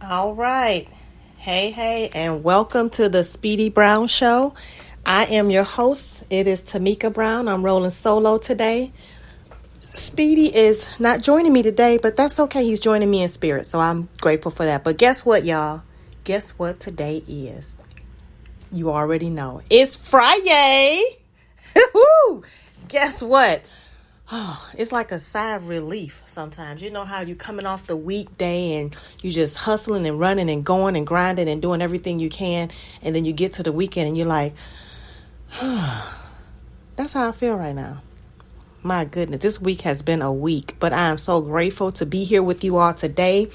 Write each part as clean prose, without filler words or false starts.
All right. Hey, and welcome to the Speedy Brown Show. I am your host. It is Tamika Brown. I'm rolling solo today. Speedy is not joining me today, but that's okay. He's joining me in spirit, so I'm grateful for that. But guess what, y'all? Guess what today is? You already know. It's Friday. Woo! Guess what? Oh, it's like a sigh of relief sometimes. You know how you coming off the weekday and you just hustling and running and going and grinding and doing everything you can. And then you get to the weekend and you're like, that's how I feel right now. My goodness, this week has been a week, but I am so grateful to be here with you all today.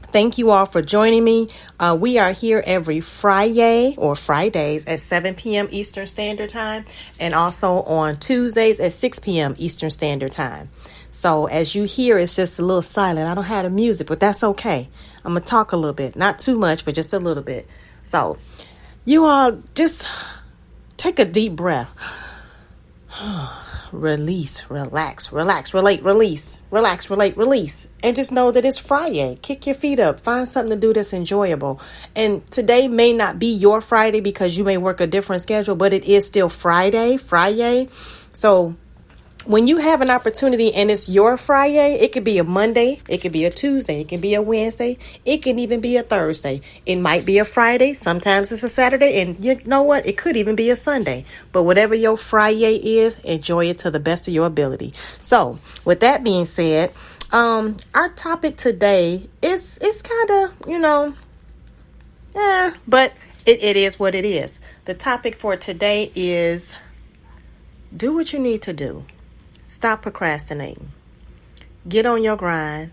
Thank you all for joining me. We are here every Friday or Fridays at 7 p.m. Eastern Standard Time and also on Tuesdays at 6 p.m. Eastern Standard Time. So as you hear, it's just a little silent. I don't have the music, but that's okay. I'm going to talk a little bit, not too much, but just a little bit. So you all just take a deep breath. Release, relax, relate, release, relax, relate, release. And just know that it's Friday. Kick your feet up. Find something to do that's enjoyable. And today may not be your Friday because you may work a different schedule, but it is still Friday. So when you have an opportunity and it's your Friday, it could be a Monday, it could be a Tuesday, it can be a Wednesday, it can even be a Thursday. It might be a Friday, sometimes it's a Saturday, and you know what? It could even be a Sunday. But whatever your Friday is, enjoy it to the best of your ability. So with that being said, our topic today is kind of, but it is what it is. The topic for today is do what you need to do. Stop procrastinating. Get on your grind.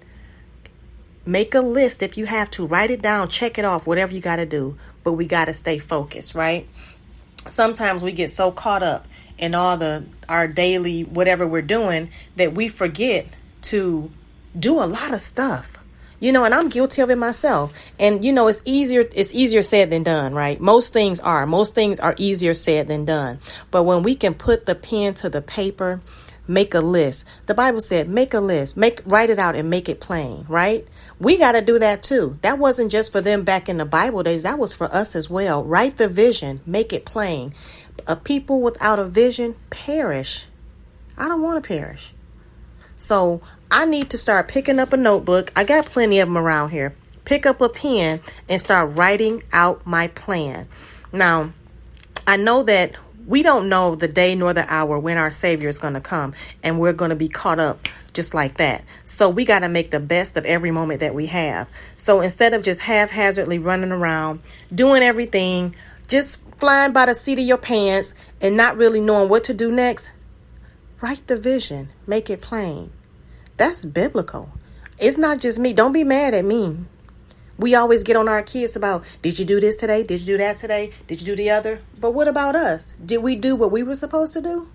Make a list if you have to. Write it down. Check it off. Whatever you got to do. But we got to stay focused, right? Sometimes we get so caught up in our daily whatever we're doing that we forget to do a lot of stuff. And I'm guilty of it myself. And, it's easier said than done, right? Most things are easier said than done. But when we can put the pen to the paper, make a list. The Bible said, make a list, write it out and make it plain, right? We got to do that too. That wasn't just for them back in the Bible days. That was for us as well. Write the vision, make it plain. A people without a vision perish. I don't want to perish. So I need to start picking up a notebook. I got plenty of them around here. Pick up a pen and start writing out my plan. Now, I know that we don't know the day nor the hour when our Savior is going to come, and we're going to be caught up just like that. So we got to make the best of every moment that we have. So instead of just haphazardly running around, doing everything, just flying by the seat of your pants and not really knowing what to do next, write the vision, make it plain. That's biblical. It's not just me. Don't be mad at me. We always get on our kids about, did you do this today? Did you do that today? Did you do the other? But what about us? Did we do what we were supposed to do?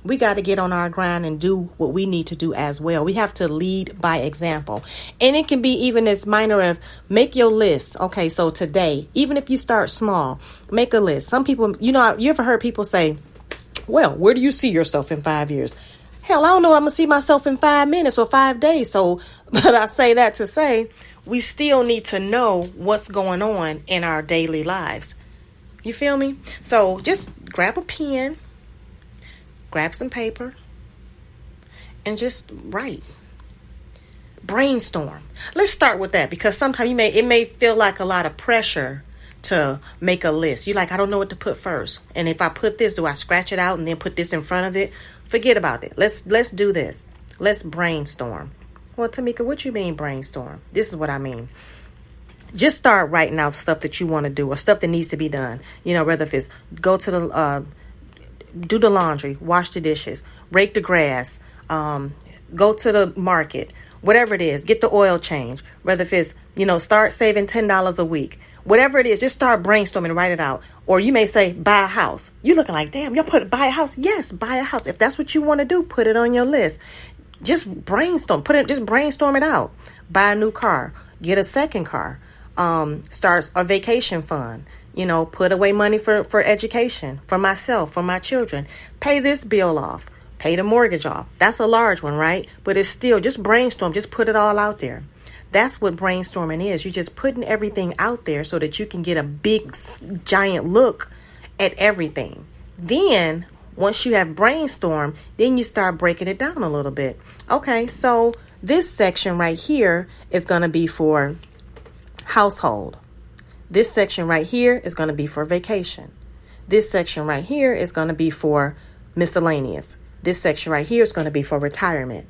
We got to get on our grind and do what we need to do as well. We have to lead by example. And it can be even as minor as make your list. Okay, so today, even if you start small, make a list. Some people, you ever heard people say, well, where do you see yourself in 5 years? Hell, I don't know. I'm going to see myself in 5 minutes or 5 days. So, but I say that to say, we still need to know what's going on in our daily lives. You feel me? So just grab a pen, grab some paper, and just write. Brainstorm. Let's start with that because sometimes it may feel like a lot of pressure to make a list. You're like, I don't know what to put first. And if I put this, do I scratch it out and then put this in front of it? Forget about it. Let's do this. Let's brainstorm. Well, Tamika, what you mean brainstorm? This is what I mean. Just start writing out stuff that you want to do or stuff that needs to be done. Whether if it's go to do the laundry, wash the dishes, rake the grass, go to the market, whatever it is, get the oil change. Whether if it's, start saving $10 a week. Whatever it is, just start brainstorming, write it out. Or you may say, buy a house. You're looking like, damn, buy a house. Yes, buy a house. If that's what you want to do, put it on your list. Just brainstorm, just brainstorm it out. Buy a new car, get a second car, start a vacation fund, put away money for education, for myself, for my children, pay this bill off, pay the mortgage off. That's a large one, right? But it's still just brainstorm, just put it all out there. That's what brainstorming is. You're just putting everything out there so that you can get a big, giant look at everything. Then, once you have brainstormed, then you start breaking it down a little bit. Okay, so this section right here is going to be for household. This section right here is going to be for vacation. This section right here is going to be for miscellaneous. This section right here is going to be for retirement.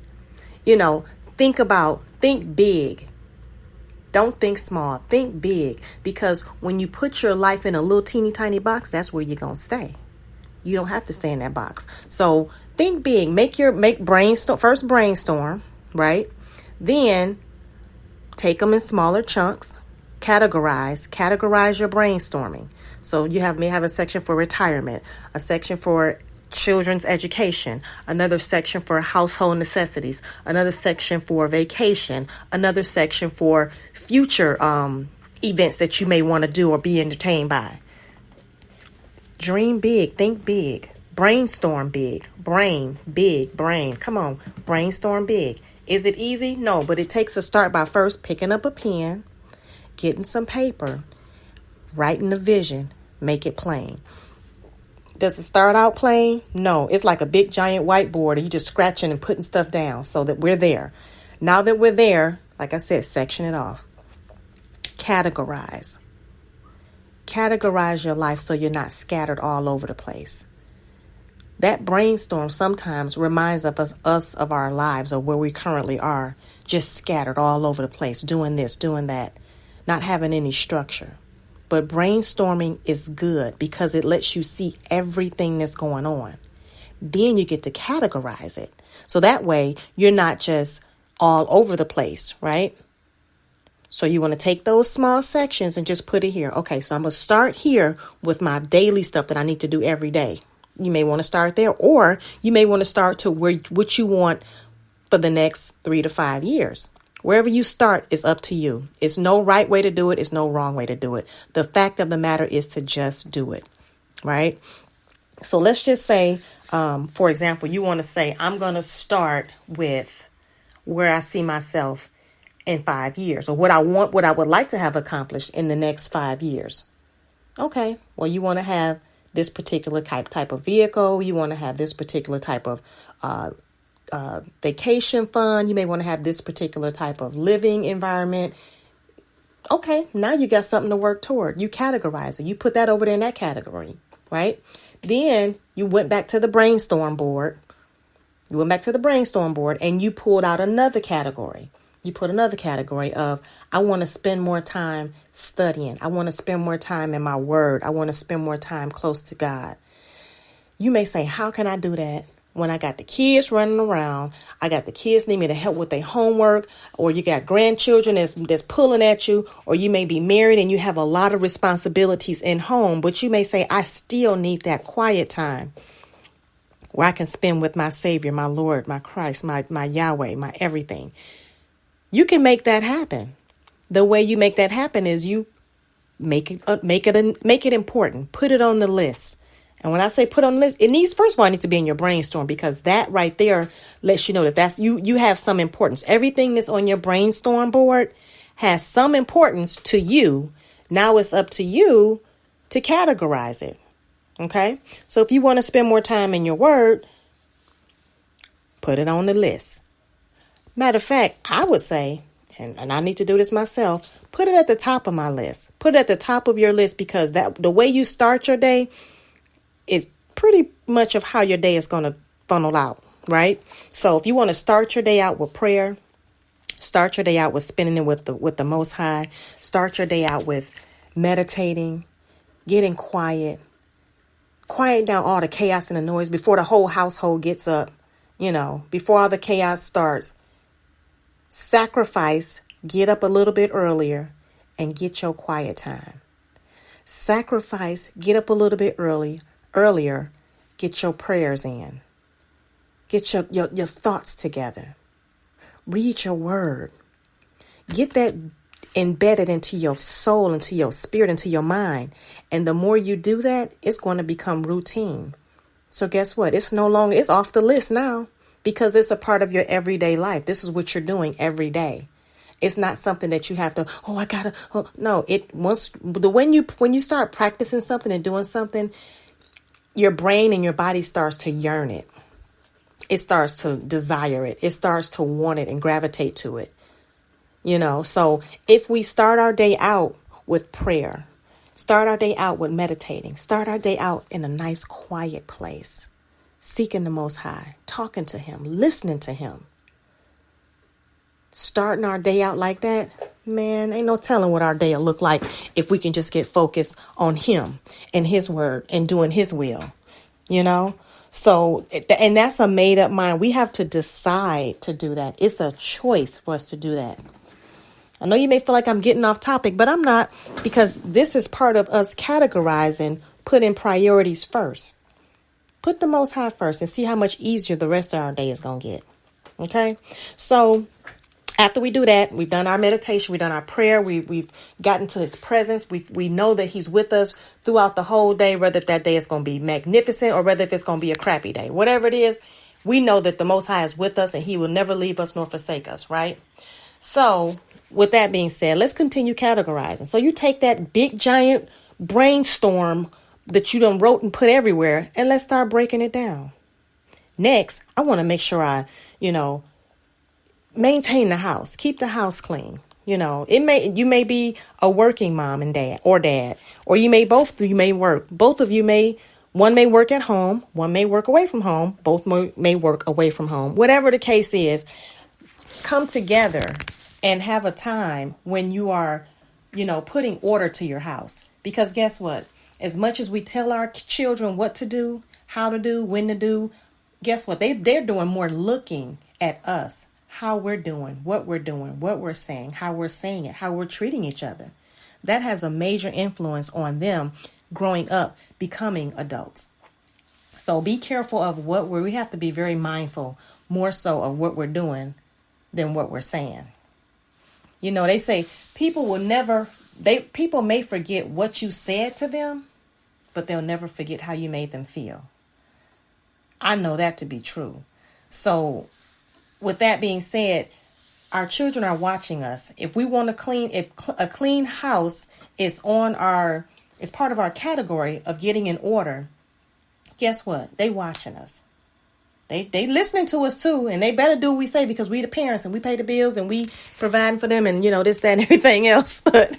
Think big. Don't think small. Think big. Because when you put your life in a little teeny tiny box, that's where you're going to stay. You don't have to stay in that box. So think big. First brainstorm, right? Then take them in smaller chunks. Categorize your brainstorming. So you may have a section for retirement, a section for children's education, another section for household necessities, another section for vacation, another section for future events that you may want to do or be entertained by. Dream big, think big, brainstorm big, brain. Come on, brainstorm big. Is it easy? No, but it takes a start by first picking up a pen, getting some paper, writing the vision, make it plain. Does it start out plain? No, it's like a big giant whiteboard and you're just scratching and putting stuff down so that we're there. Now that we're there, like I said, section it off. Categorize. Categorize your life so you're not scattered all over the place. That brainstorm sometimes reminds us of our lives or where we currently are, just scattered all over the place, doing this, doing that, not having any structure. But brainstorming is good because it lets you see everything that's going on. Then you get to categorize it. So that way you're not just all over the place, right? So you want to take those small sections and just put it here. Okay, so I'm going to start here with my daily stuff that I need to do every day. You may want to start there, or you may want to start to what you want for the next 3 to 5 years. Wherever you start is up to you. It's no right way to do it. It's no wrong way to do it. The fact of the matter is to just do it, right? So let's just say, for example, you want to say, I'm going to start with where I see myself in 5 years, or what I would like to have accomplished in the next 5 years. Okay, well, you want to have this particular type of vehicle. You want to have this particular type of vacation fund. You may want to have this particular type of living environment. Okay, now you got something to work toward. You categorize it. You put that over there in that category, right? Then you went back to the brainstorm board. And you pulled out another category. You put another category of, I want to spend more time studying. I want to spend more time in my word. I want to spend more time close to God. You may say, how can I do that when I got the kids running around? I got the kids need me to help with their homework, or you got grandchildren that's pulling at you, or you may be married and you have a lot of responsibilities in home, but you may say, I still need that quiet time where I can spend with my Savior, my Lord, my Christ, my Yahweh, my everything. You can make that happen. The way you make that happen is you make it important. Put it on the list. And when I say put on the list, first of all, it needs to be in your brainstorm, because that right there lets you know that that's you have some importance. Everything that's on your brainstorm board has some importance to you. Now it's up to you to categorize it. Okay. So if you want to spend more time in your word, put it on the list. Matter of fact, I would say, and I need to do this myself, put it at the top of my list. Put it at the top of your list, because the way you start your day is pretty much of how your day is going to funnel out, right? So if you want to start your day out with prayer, start your day out with spending it with the Most High, start your day out with meditating, getting quiet down all the chaos and the noise before the whole household gets up, before all the chaos starts. Sacrifice, get up a little bit earlier and get your quiet time. Sacrifice, get up a little bit earlier, get your prayers in. Get your thoughts together. Read your word. Get that embedded into your soul, into your spirit, into your mind. And the more you do that, it's going to become routine. So guess what? It's off the list now, because it's a part of your everyday life. This is what you're doing every day. It's not something that you have to, oh, I gotta, oh. No, when you start practicing something and doing something, your brain and your body starts to yearn it. It starts to desire it. It starts to want it and gravitate to it. So if we start our day out with prayer, start our day out with meditating, start our day out in a nice quiet place, seeking the Most High, talking to Him, listening to Him, starting our day out like that, man, ain't no telling what our day will look like if we can just get focused on Him and His word and doing His will, So, and that's a made up mind. We have to decide to do that. It's a choice for us to do that. I know you may feel like I'm getting off topic, but I'm not, because this is part of us categorizing, putting priorities first. Put the Most High first and see how much easier the rest of our day is going to get. Okay? So after we do that, we've done our meditation, we've done our prayer, we've gotten to His presence. We know that He's with us throughout the whole day, whether that day is going to be magnificent or whether if it's going to be a crappy day. Whatever it is, we know that the Most High is with us and He will never leave us nor forsake us, right? So with that being said, let's continue categorizing. So you take that big giant brainstorm that you done wrote and put everywhere, and let's start breaking it down. Next, I want to make sure I, maintain the house, keep the house clean. You may be a working mom and dad, or you may work. Both of you one may work at home, one may work away from home, both may work away from home. Whatever the case is, come together and have a time when you are, putting order to your house. Because guess what? As much as we tell our children what to do, how to do, when to do, guess what? They're doing more looking at us, how we're doing, what we're saying, how we're saying it, how we're treating each other. That has a major influence on them growing up, becoming adults. So be careful of we have to be very mindful, more so of what we're doing than what we're saying. They say people may forget what you said to them, but they'll never forget how you made them feel. I know that to be true. So with that being said, our children are watching us. If we want if a clean house is is part of our category of getting in order, guess what? They watching us. They listening to us too, and they better do what we say, because we the parents and we pay the bills and we providing for them and this, that, and everything else. But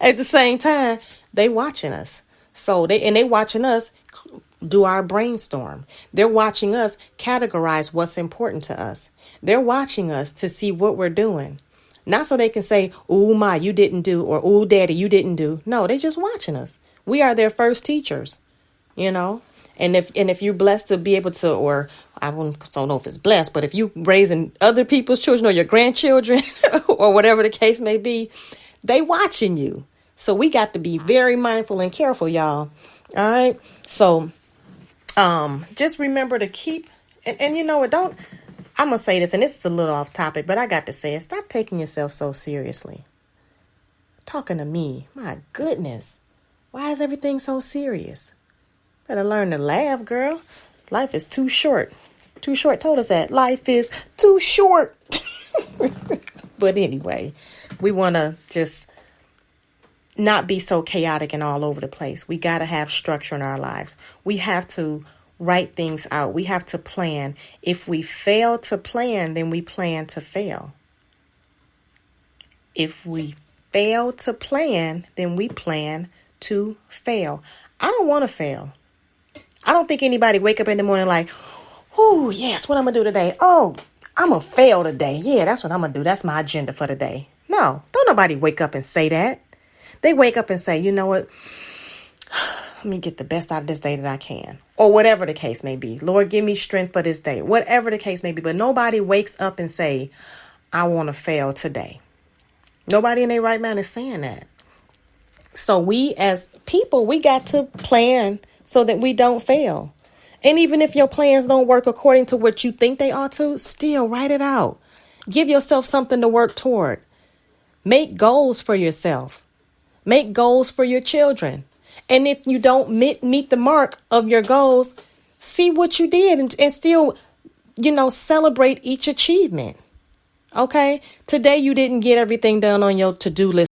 at the same time, they watching us. So they watching us do our brainstorm. They're watching us categorize what's important to us. They're watching us to see what we're doing. Not so they can say, "Ooh, Ma, you didn't do," or "Ooh, Daddy, you didn't do." No, they just watching us. We are their first teachers, And if you're blessed to be able to, or I don't know if it's blessed, but if you raising other people's children or your grandchildren or whatever the case may be, they watching you. So we got to be very mindful and careful, y'all. All right. So just remember to keep, and I'm going to say this, and this is a little off topic, but I got to say it. Stop taking yourself so seriously. Talking to me. My goodness. Why is everything so serious? Better learn to laugh, girl. Life is too short. Too Short told us that. Life is too short. But anyway, we want to just not be so chaotic and all over the place. We got to have structure in our lives. We have to write things out. We have to plan. If we fail to plan, then we plan to fail. If we fail to plan, then we plan to fail. I don't want to fail. I don't think anybody wake up in the morning like, oh, yes, what I'm going to do today? Oh, I'm going to fail today. Yeah, that's what I'm going to do. That's my agenda for the day. No, don't nobody wake up and say that. They wake up and say, you know what? Let me get the best out of this day that I can. Or whatever the case may be. Lord, give me strength for this day. Whatever the case may be. But nobody wakes up and say, I want to fail today. Nobody in their right mind is saying that. So we as people, we got to plan so that we don't fail. And even if your plans don't work according to what you think they ought to, still write it out. Give yourself something to work toward. Make goals for yourself. Make goals for your children. And if you don't meet the mark of your goals, see what you did and still, celebrate each achievement. Okay? Today you didn't get everything done on your to-do list